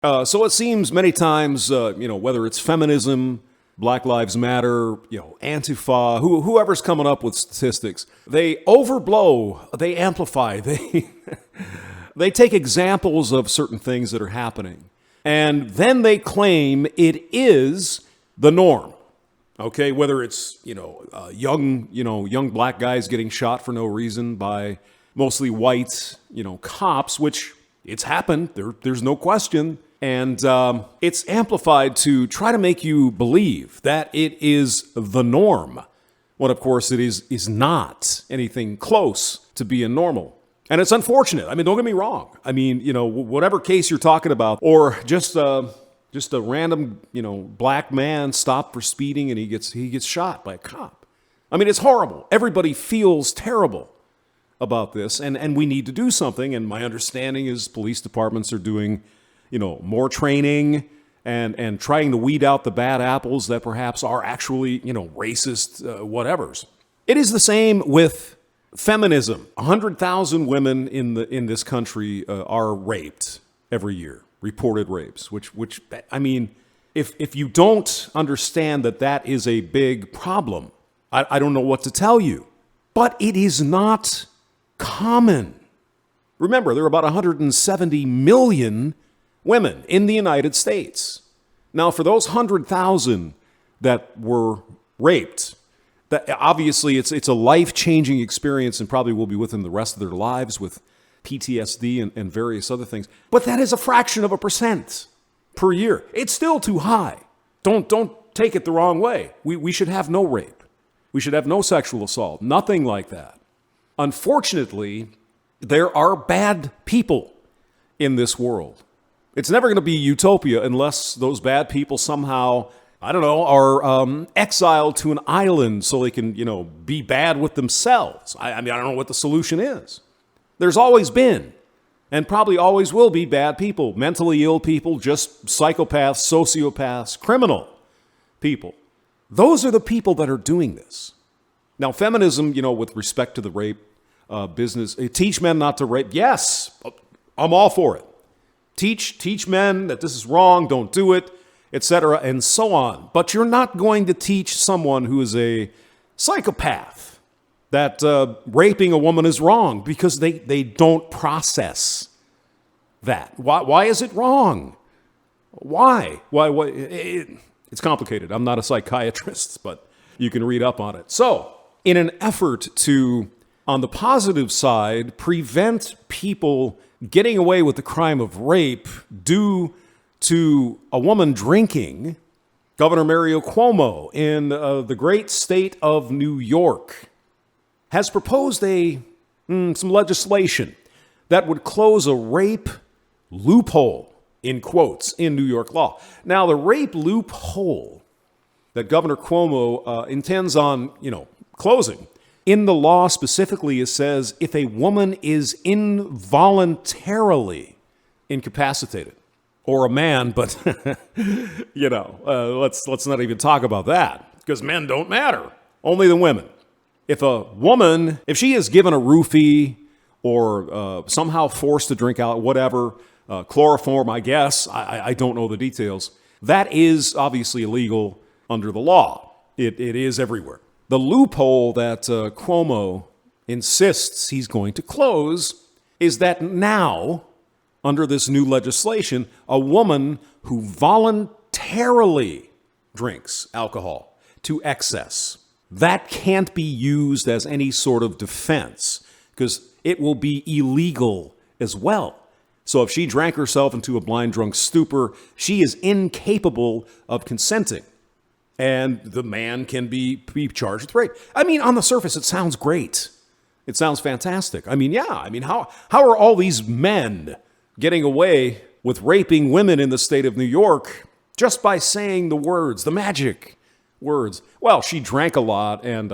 So it seems many times, whether it's feminism, Black Lives Matter, Antifa, whoever's coming up with statistics, they overblow, they amplify, they take examples of certain things that are happening, and then they claim it is the norm. Okay, whether it's young black guys getting shot for no reason by mostly white cops, which it's happened. There's no question. And it's amplified to try to make you believe that it is the norm, when of course it is not anything close to being normal. And it's unfortunate. I mean, don't get me wrong. I mean, whatever case you're talking about, or just a random, black man stopped for speeding and he gets shot by a cop. I mean, it's horrible. Everybody feels terrible about this, and we need to do something. And my understanding is police departments are doing more training and trying to weed out the bad apples that perhaps are actually, racist, whatevers. It is the same with feminism. 100,000 women in this country are raped every year, reported rapes, which I mean, if you don't understand that is a big problem, I don't know what to tell you. But it is not common. Remember, there are about 170 million women in the United States. Now, for those 100,000 that were raped, that obviously it's a life-changing experience and probably will be with them the rest of their lives with PTSD and various other things. But that is a fraction of a percent per year. It's still too high. Don't take it the wrong way. We should have no rape. We should have no sexual assault. Nothing like that. Unfortunately, there are bad people in this world. It's never going to be utopia unless those bad people somehow, are exiled to an island so they can, be bad with themselves. I don't know what the solution is. There's always been, and probably always will be, bad people, mentally ill people, just psychopaths, sociopaths, criminal people. Those are the people that are doing this. Now, feminism, with respect to the rape business, teach men not to rape. Yes, I'm all for it. Teach men that this is wrong, don't do it, etc., and so on. But you're not going to teach someone who is a psychopath that raping a woman is wrong, because they don't process that. Why is it wrong? Why? It's complicated. I'm not a psychiatrist, but you can read up on it. So, in an effort to, on the positive side, prevent people getting away with the crime of rape due to a woman drinking, Governor Mario Cuomo in the great state of New York has proposed some legislation that would close a rape loophole, in quotes, in New York law. Now, the rape loophole that Governor Cuomo intends on, closing, in the law specifically, it says if a woman is involuntarily incapacitated, or a man, but let's not even talk about that, because men don't matter, only the women. If a woman, if she is given a roofie or somehow forced to drink out, whatever, chloroform, I guess, I don't know the details, that is obviously illegal under the law. It is everywhere. The loophole that Cuomo insists he's going to close is that now, under this new legislation, a woman who voluntarily drinks alcohol to excess, that can't be used as any sort of defense, because it will be illegal as well. So if she drank herself into a blind drunk stupor, she is incapable of consenting. And the man can be charged with rape. I mean, on the surface, it sounds great. It sounds fantastic. I mean, how are all these men getting away with raping women in the state of New York just by saying the words, the magic words? Well, she drank a lot and,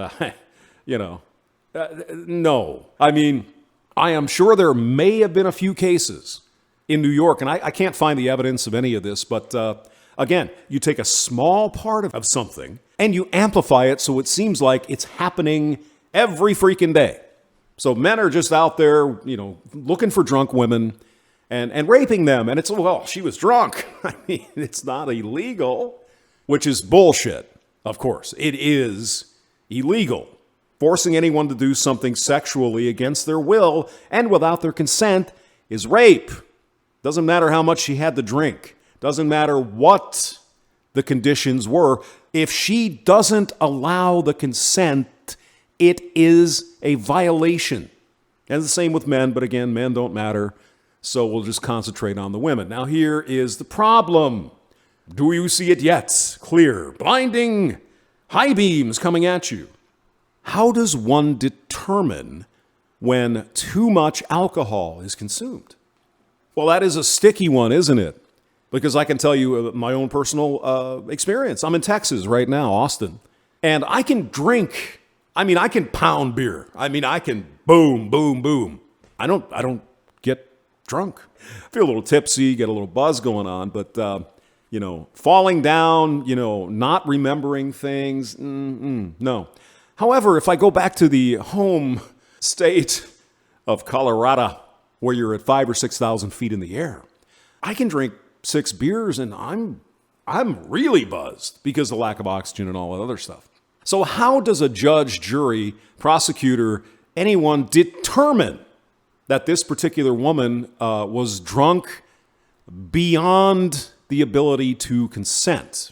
no. I mean, I am sure there may have been a few cases in New York, and I can't find the evidence of any of this, but again, you take a small part of something and you amplify it so it seems like it's happening every freaking day. So men are just out there, looking for drunk women and raping them. And it's, well, she was drunk. I mean, it's not illegal, which is bullshit, of course. It is illegal. Forcing anyone to do something sexually against their will and without their consent is rape. Doesn't matter how much she had to drink. Doesn't matter what the conditions were. If she doesn't allow the consent, it is a violation. And the same with men, but again, men don't matter, so we'll just concentrate on the women. Now here is the problem. Do you see it yet? Clear, blinding, high beams coming at you. How does one determine when too much alcohol is consumed? Well, that is a sticky one, isn't it? Because I can tell you my own personal experience. I'm in Texas right now, Austin, and I can drink. I mean, I can pound beer. I mean, I can boom, boom, boom. I don't get drunk. I feel a little tipsy, get a little buzz going on, but falling down, not remembering things, no. However, if I go back to the home state of Colorado, where you're at 5,000 or 6,000 feet in the air, I can drink 6 beers and I'm really buzzed because of the lack of oxygen and all that other stuff. So how does a judge, jury, prosecutor, anyone determine that this particular woman was drunk beyond the ability to consent?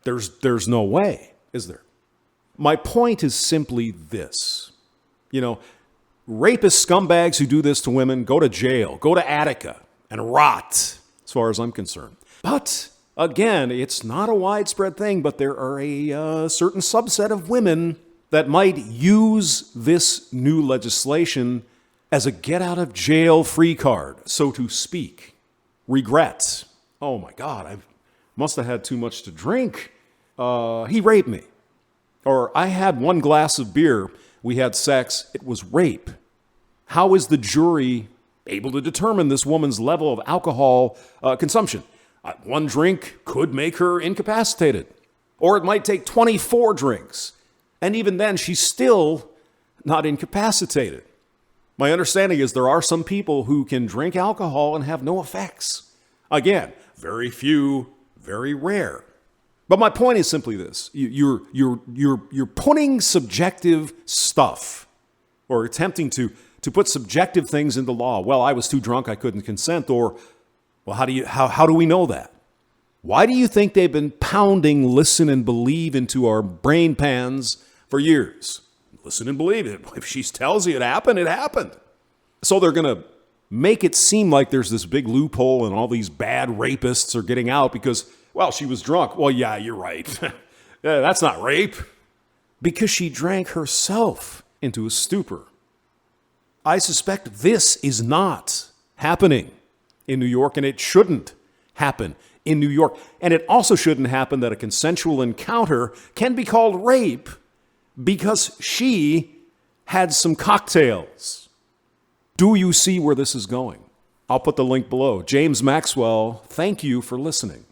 There's no way, is there? My point is simply this. Rapist scumbags who do this to women go to jail, go to Attica, and rot, as far as I'm concerned. But again, it's not a widespread thing, but there are a certain subset of women that might use this new legislation as a get-out-of-jail-free card, so to speak. Regret. Oh my God, I must have had too much to drink. He raped me. Or I had 1 glass of beer, we had sex, it was rape. How is the jury able to determine this woman's level of alcohol consumption? 1 drink could make her incapacitated. Or it might take 24 drinks. And even then, she's still not incapacitated. My understanding is there are some people who can drink alcohol and have no effects. Again, very few, very rare. But my point is simply this. You're putting subjective stuff or attempting to put subjective things into law. Well, I was too drunk, I couldn't consent. Or, well, how do we know that? Why do you think they've been pounding listen and believe into our brain pans for years? Listen and believe it. If she tells you it happened, it happened. So they're going to make it seem like there's this big loophole and all these bad rapists are getting out because, well, she was drunk. Well, yeah, you're right. That's not rape. Because she drank herself into a stupor. I suspect this is not happening in New York, and it shouldn't happen in New York. And it also shouldn't happen that a consensual encounter can be called rape because she had some cocktails. Do you see where this is going? I'll put the link below. James Maxwell, thank you for listening.